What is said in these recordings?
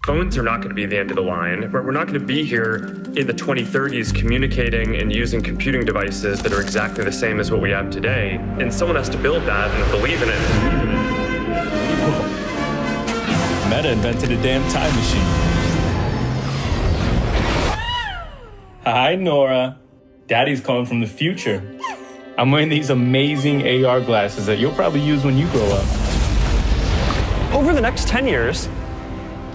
Phones are not going to be the end of the line, but we're not going to be here in the 2030s communicating and using computing devices that are exactly the same as what we have today. And someone has to build that and believe in it. Whoa. Meta invented a damn time machine. Hi, Nora. Daddy's calling from the future. I'm wearing these amazing AR glasses that you'll probably use when you grow up. Over the next 10 years,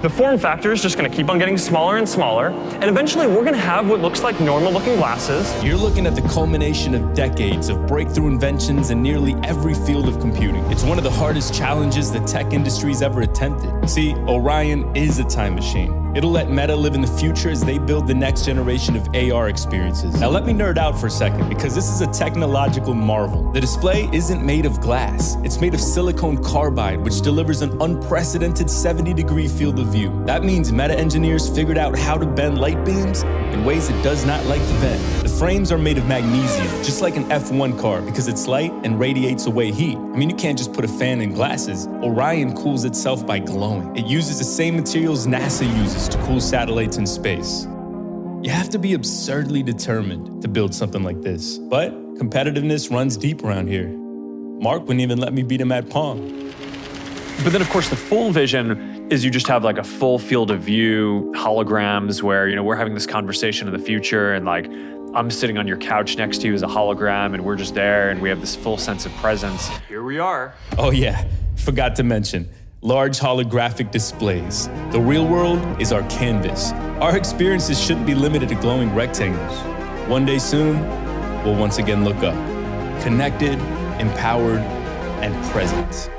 the form factor is just going to keep on getting smaller and smaller, and eventually we're going to have what looks like normal-looking glasses. You're looking at the culmination of decades of breakthrough inventions in nearly every field of computing. It's one of the hardest challenges the tech industry's ever attempted. See, Orion is a time machine. It'll let Meta live in the future as they build the next generation of AR experiences. Now let me nerd out for a second, because this is a technological marvel. The display isn't made of glass. It's made of silicon carbide, which delivers an unprecedented 70-degree field of view. That means Meta engineers figured out how to bend light beams in ways it does not like to bend. The frames are made of magnesium, just like an F1 car, because it's light and radiates away heat. I mean, you can't just put a fan in glasses. Orion cools itself by glowing. It uses the same materials NASA uses to cool satellites in space. You have to be absurdly determined to build something like this. But competitiveness runs deep around here. Mark wouldn't even let me beat him at Pong. But then, of course, the full vision is you just have like a full field of view, holograms where, you know, we're having this conversation in the future and like I'm sitting on your couch next to you as a hologram and we're just there and we have this full sense of presence. Here we are. Oh yeah, forgot to mention, large holographic displays. The real world is our canvas. Our experiences shouldn't be limited to glowing rectangles. One day soon, we'll once again look up, connected, empowered, and present.